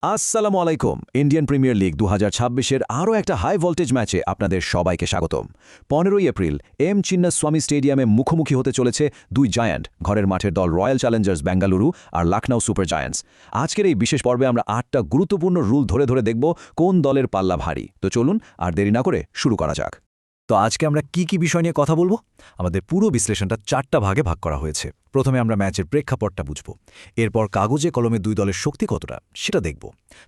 আসসালামু আলাইকুম। Indian premier league ২০২৬-এর আরও একটা হাই ভোল্টেজ ম্যাচে আপনাদের সবাইকে স্বাগতম। ১৫ই এপ্রিল এম চিন্নাস্বামী স্টেডিয়ামে মুখোমুখি হতে চলেছে দুই জায়ান্ট, ঘরের মাঠের দল রয়্যাল চ্যালেঞ্জার্স বেঙ্গালুরু আর লখনউ সুপার জায়ান্টস। আজকের এই বিশেষ পর্বে আমরা ৮টা গুরুত্বপূর্ণ রুল ধরে ধরে দেখব কোন দলের পাল্লা ভারী। তো চলুন আর দেরি না করে শুরু করা যাক। তো আজকে আমরা কি বিষয় নিয়ে কথা বলবো? আমাদের পুরো বিশ্লেষণটা 4টা ভাগে ভাগ করা হয়েছে। প্রথমে আমরা ম্যাচের প্রেক্ষাপটটা বুঝব, এরপর কাগজে কলমে দুই দলের শক্তি কতটা সেটা দেখব,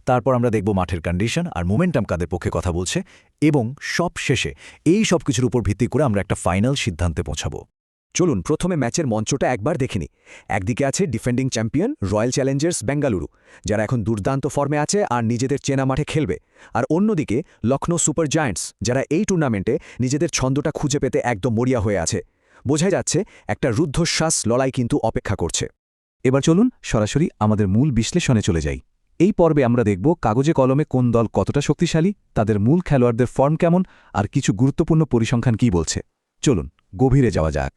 তারপর আমরা দেখব মাঠের কন্ডিশন আর মোমেন্টাম কাদের পক্ষে কথা বলছে, এবং সব শেষে এই সব কিছুর উপর ভিত্তি করে আমরা একটা ফাইনাল সিদ্ধান্তে পৌঁছাবো। চলুন প্রথমে ম্যাচের মঞ্চটা একবার দেখে নিই। একদিকে আছে defending champion royal Challengers Bengaluru, যারা এখন দুর্দান্ত ফর্মে আছে আর নিজেদের চেনা মাঠে খেলবে। আর অন্যদিকে লখনউ সুপার জায়ান্টস, যারা এই টুর্নামেন্টে নিজেদের ছন্দটা খুঁজে পেতে একদম মরিয়া হয়ে আছে। বোঝাই যাচ্ছে একটা রুদ্ধশ্বাস লড়াই কিন্তু অপেক্ষা করছে। এবার চলুন সরাসরি আমাদের মূল বিশ্লেষণে চলে যাই। এই পর্বে আমরা দেখব কাগজে কলমে কোন দল কতটা শক্তিশালী, তাদের মূল খেলোয়াড়দের ফর্ম কেমন, আর কিছু গুরুত্বপূর্ণ পরিসংখ্যান কী বলছে। চলুন গভীরে যাওয়া যাক।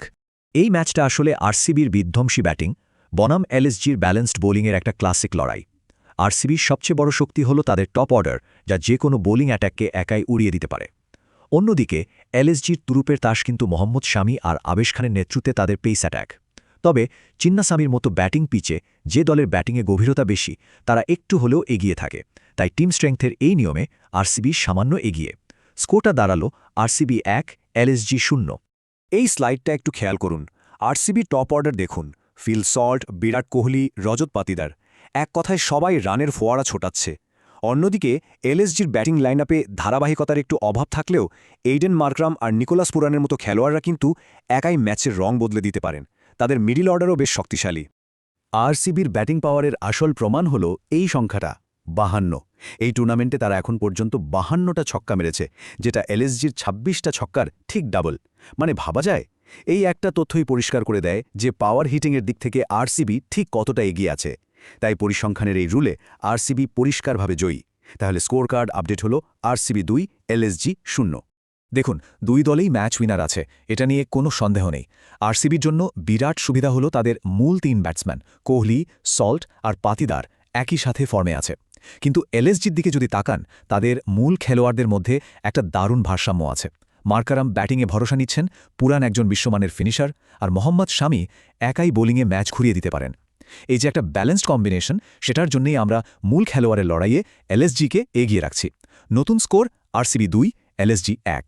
এই ম্যাচটা আসলে আরসিবির বিধ্বংসী ব্যাটিং বনাম এলএসজির ব্যালেন্সড বোলিংয়ের একটা ক্লাসিক লড়াই। আরসিবির সবচেয়ে বড় শক্তি হল তাদের টপ অর্ডার, যা যে কোনো বোলিং অ্যাটাককে একাই উড়িয়ে দিতে পারে। অন্যদিকে এলএসজির তুরুপের তাস কিন্তু মোহাম্মদ শামি আর আবেশ খানের নেতৃত্বে তাদের পেস অ্যাটাক। তবে চিন্নাস্বামীর মতো ব্যাটিং পিচে যে দলের ব্যাটিংয়ে গভীরতা বেশি, তারা একটু হলেও এগিয়ে থাকে। তাই টিম স্ট্রেংথের এই নিয়মে আরসিবি সামান্য এগিয়ে। স্কোরটা দাঁড়ালো আরসিবি ১, এলএসজি ০। এই স্লাইডটা একটু খেয়াল করুন। আরসিবি টপ অর্ডার দেখুন, ফিল সল্ট, বিরাট কোহলি, রজত পাতিদার, এক কথায় সবাই রানের ফোয়ারা ছোটাচ্ছে। অন্যদিকে এলএসজির ব্যাটিং লাইনআপে ধারাবাহিকতার একটু অভাব থাকলেও এইডেন মার্করাম আর নিকোলাস পুরানের মতো খেলোয়াড়রা কিন্তু একাই ম্যাচের রং বদলে দিতে পারেন। তাদের মিডিল অর্ডারও বেশ শক্তিশালী। আরসিবির ব্যাটিং পাওয়ারের আসল প্রমাণ হল এই সংখ্যাটা ৫২। এই টুর্নামেন্টে তারা এখন পর্যন্ত ৫২টা ছক্কা মেরেছে, যেটা এলএসজির ২৬টা ছক্কার ঠিক ডাবল। মানে ভাবা যায়, এই একটা তথ্যই পরিষ্কার করে দেয় যে পাওয়ার হিটিংয়ের দিক থেকে আরসিবি ঠিক কতটা এগিয়ে আছে। তাই পরিসংখ্যানের এই রুলে আরসিবি পরিষ্কারভাবে জয়ী। তাহলে স্কোর কার্ড আপডেট হল আরসিবি ২, এলএসজি ০। দেখুন, দুই দলেই ম্যাচ উইনার আছে, এটা নিয়ে কোনো সন্দেহ নেই। আরসিবির জন্য বিরাট সুবিধা হলো তাদের মূল ৩ ব্যাটসম্যান কোহলি, সল্ট আর পাতিদার একই সাথে ফর্মে আছে। কিন্তু এলএসজির দিকে যদি তাকান, তাদের মূল খেলোয়াড়দের মধ্যে একটা দারুণ ভারসাম্য আছে। মার্কারাম ব্যাটিংয়ে ভরসা নিচ্ছেন, পুরান একজন বিশ্বমানের ফিনিশার, আর মোহাম্মদ শামি একাই বোলিংয়ে ম্যাচ ঘুরিয়ে দিতে পারেন। এই যে একটা ব্যালেন্সড কম্বিনেশন, সেটার জন্যই আমরা মূল খেলোয়াড়ের লড়াইয়ে এলএসজিকে এগিয়ে রাখছি। নতুন স্কোর আরসিবি ২, এলএসজি ১।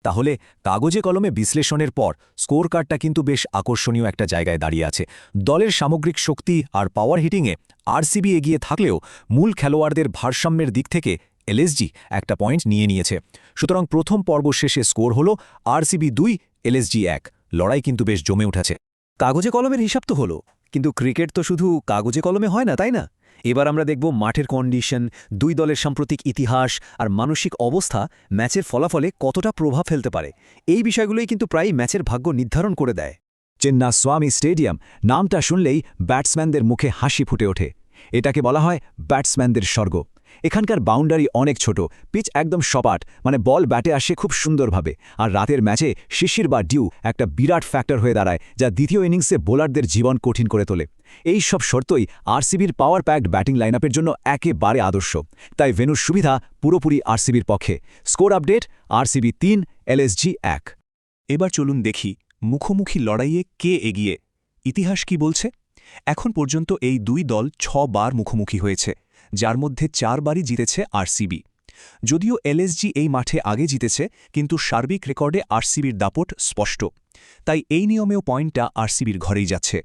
তাহলে কাগজে কলমে বিশ্লেষণের পর স্কোর কার্ডটা কিন্তু বেশ আকর্ষণীয় একটা জায়গায় দাঁড়িয়ে আছে। দলের সামগ্রিক শক্তি আর পাওয়ার হিটিংয়ে আরসিবি এগিয়ে থাকলেও মূল খেলোয়াড়দের ভারসাম্যের দিক থেকে এলএসজি একটা পয়েন্ট নিয়ে নিয়েছে। সুতরাং প্রথম পর্ব শেষে স্কোর হল আরসিবি ২, এলএসজি ১। লড়াই কিন্তু বেশ জমে উঠেছে। কাগজে কলমের হিসাব তো হলো, কিন্তু ক্রিকেট তো শুধু কাগজে কলমে হয় না, তাই না? এবার আমরা দেখব মাঠের কন্ডিশন, দুই দলের সাম্প্রতিক ইতিহাস আর মানসিক অবস্থা ম্যাচের ফলাফলে কতটা প্রভাব ফেলতে পারে। এই বিষয়গুলোই কিন্তু প্রায়ই ম্যাচের ভাগ্য নির্ধারণ করে দেয়। চিন্নাস্বামী স্টেডিয়াম নামটা শুনলেই ব্যাটসম্যানদের মুখে হাসি ফুটে ওঠে। এটাকে বলা হয় ব্যাটসম্যানদের স্বর্গ। এখানকার বাউন্ডারি অনেক ছোট, পিচ একদম সপাট, মানে বল ব্যাটে আসে খুব সুন্দরভাবে। আর রাতের ম্যাচে শিশির বা ডিউ একটা বিরাট ফ্যাক্টর হয়ে দাঁড়ায়, যা দ্বিতীয় ইনিংসে বোলারদের জীবন কঠিন করে তোলে। এই সব শর্তই আরসিবির পাওয়ার প্যাকড ব্যাটিং লাইনআপের জন্য একেবারে আদর্শ। তাই ভেন্যুর সুবিধা পুরোপুরি আরসিবির পক্ষে। Score update RCB ৩, LSG ১। এবার চলুন দেখি মুখোমুখি লড়াইয়ে কে এগিয়ে। ইতিহাস কি বলছে? এখন পর্যন্ত এই দুই দল ৬ বার মুখোমুখি হয়েছে, যার মধ্যে ৪ বারই জিতেছে আরসিবি। যদিও এলএসজি এই মাঠে আগে জিতেছে, কিন্তু সার্বিক রেকর্ডে আরসিবির দাপট স্পষ্ট। তাই এই নিয়মেও পয়েন্টটা আরসিবির ঘরেই যাচ্ছে।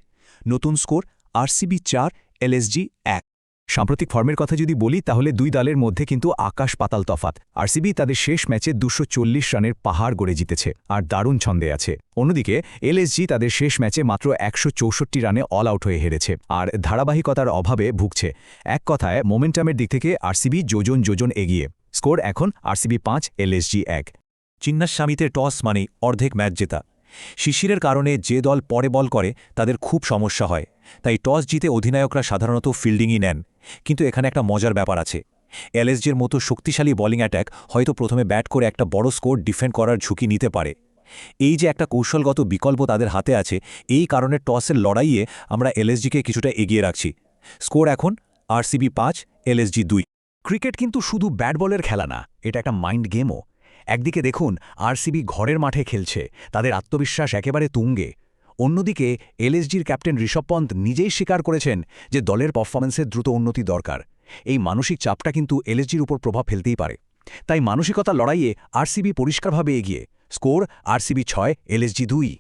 নতুন স্কোর আরসিবি ৪, এলএসজি ১। সাম্প্রতিক ফর্মের কথা যদি বলি, তাহলে দুই দলের মধ্যে কিন্তু আকাশ পাতাল তফাত। আরসিবি তাদের শেষ ম্যাচে ২৪০ রানের পাহাড় গড়ে জিতেছে আর দারুণ ছন্দে আছে। অন্যদিকে এলএসজি তাদের শেষ ম্যাচে মাত্র ১৬৪ রানে অল আউট হয়ে হেরেছে আর ধারাবাহিকতার অভাবে ভুগছে। এক কথায় মোমেন্টামের দিক থেকে আরসিবি যোজন এগিয়ে। স্কোর এখন আরসিবি ৫, এলএসজি ১। চিন্নাস্বামীতে টস মানেই অর্ধেক ম্যাচ জেতা। শিশিরের কারণে যে দল পরে বল করে তাদের খুব সমস্যা হয়, তাই টস জিতে অধিনায়করা সাধারণত ফিল্ডিংই নেন। কিন্তু এখানে একটা মজার ব্যাপার আছে। এলএসজির মতো শক্তিশালী বোলিং অ্যাটাক হয়তো প্রথমে ব্যাট করে একটা বড় স্কোর ডিফেন্ড করার ঝুঁকি নিতে পারে। এই যে একটা কৌশলগত বিকল্প তাদের হাতে আছে, এই কারণে টসের লড়াইয়ে আমরা এলএসজিকে কিছুটা এগিয়ে রাখছি। স্কোর এখন আরসিবি 5, এলএসজি 2। ক্রিকেট কিন্তু শুধু ব্যাট বলের খেলা না, এটা একটা মাইন্ড গেমও। একদিকে দেখুন আরসিবি ঘরের মাঠে খেলছে, তাদের আত্মবিশ্বাস একেবারে তুঙ্গে। অন্যদিকে এলএসজির ক্যাপ্টেন ঋষভ পন্ত নিজেই স্বীকার করেছেন যে দলের পারফরম্যান্সের দ্রুত উন্নতি দরকার। এই মানসিক চাপটা কিন্তু এলএসজির উপর প্রভাব ফেলতেই পারে। তাই মানসিকতা লড়াইয়ে আরসিবি পরিষ্কারভাবে এগিয়ে। Score RCB 6, LSG 2।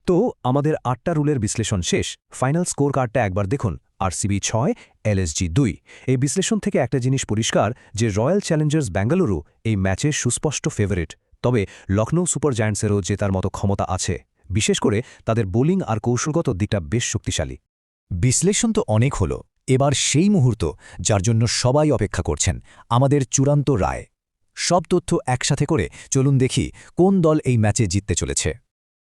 তো আমাদের 8টা রুলের বিশ্লেষণ শেষ। ফাইনাল স্কোর কার্ডটা একবার দেখুন, আরসিবি 6, এলএসজি 2। এই বিশ্লেষণ থেকে একটা জিনিস পরিষ্কার যে রয়্যাল চ্যালেঞ্জার্স বেঙ্গালুরু এই ম্যাচের সুস্পষ্ট ফেভারিট। তবে লখনৌ সুপার জায়ান্টসেরও জেতার মতো ক্ষমতা আছে, বিশেষ করে তাদের বোলিং আর কৌশলগত দিকটা বেশ শক্তিশালী। বিশ্লেষণ তো অনেক হলো, এবার সেই মুহূর্ত যার জন্য সবাই অপেক্ষা করছেন, আমাদের চূড়ান্ত রায়। সব তথ্য একসাথে করে চলুন দেখি কোন দল এই ম্যাচে জিততে চলেছে।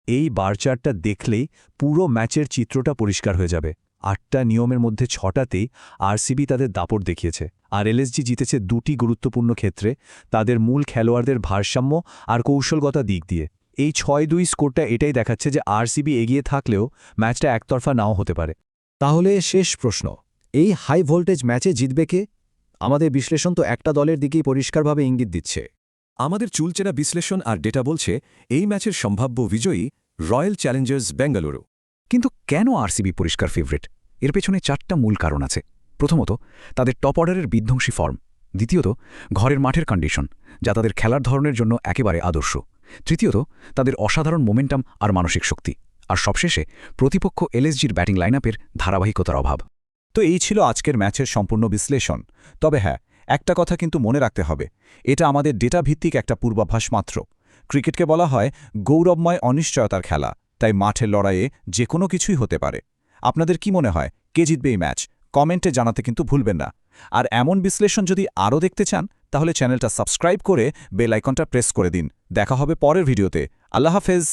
এই বার চার্টটা দেখলেই পুরো ম্যাচের চিত্রটা পরিষ্কার হয়ে যাবে। 8টা নিয়মের মধ্যে 6টাতেই আরসিবি তাদের দাপট দেখিয়েছে, আর এলএসজি জিতেছে 2টি গুরুত্বপূর্ণ ক্ষেত্রে, তাদের মূল খেলোয়াড়দের ভারসাম্য আর কৌশলগত দিক দিয়ে। এই 6-2 স্কোরটা এটাই দেখাচ্ছে যে আরসিবি এগিয়ে থাকলেও ম্যাচটা একতরফা নাও হতে পারে। তাহলে শেষ প্রশ্ন, এই হাই ভোল্টেজ ম্যাচে জিতবে কে? আমাদের বিশ্লেষণ তো একটা দলের দিকেই পরিষ্কারভাবে ইঙ্গিত দিচ্ছে। আমাদের চুলচেরা বিশ্লেষণ আর ডেটা বলছে এই ম্যাচের সম্ভাব্য বিজয়ী রয়্যাল চ্যালেঞ্জার্স বেঙ্গালুরু। কিন্তু কেন আরসিবি পরিষ্কার ফেভারিট? এর পেছনে 4টা মূল কারণ আছে। প্রথমত, তাদের টপ অর্ডারের বিধ্বংসী ফর্ম। দ্বিতীয়ত, ঘরের মাঠের কন্ডিশন, যা তাদের খেলার ধরনের জন্য একেবারে আদর্শ। তৃতীয়ত, তাদের অসাধারণ মোমেন্টাম আর মানসিক শক্তি। আর সবশেষে, প্রতিপক্ষ এলএসজির ব্যাটিং লাইনআপের ধারাবাহিকতার অভাব। তো এই ছিল আজকের ম্যাচের সম্পূর্ণ বিশ্লেষণ। তবে হ্যাঁ, একটা কথা কিন্তু মনে রাখতে হবে, এটা আমাদের ডেটা ভিত্তিক একটা পূর্বাভাস মাত্র। ক্রিকেটকে বলা হয় গৌরবময় অনিশ্চয়তার খেলা, তাই মাঠের লড়াইয়ে যে কোনো কিছুই হতে পারে। আপনাদের কি মনে হয় কে জিতবে এই ম্যাচ? কমেন্টে জানাতে কিন্তু ভুলবেন না। আর এমন বিশ্লেষণ যদি আরও দেখতে চান, তাহলে চ্যানেলটা সাবস্ক্রাইব করে বেল আইকনটা প্রেস করে দিন। দেখা হবে পরের ভিডিওতে। আল্লাহ হাফেজ।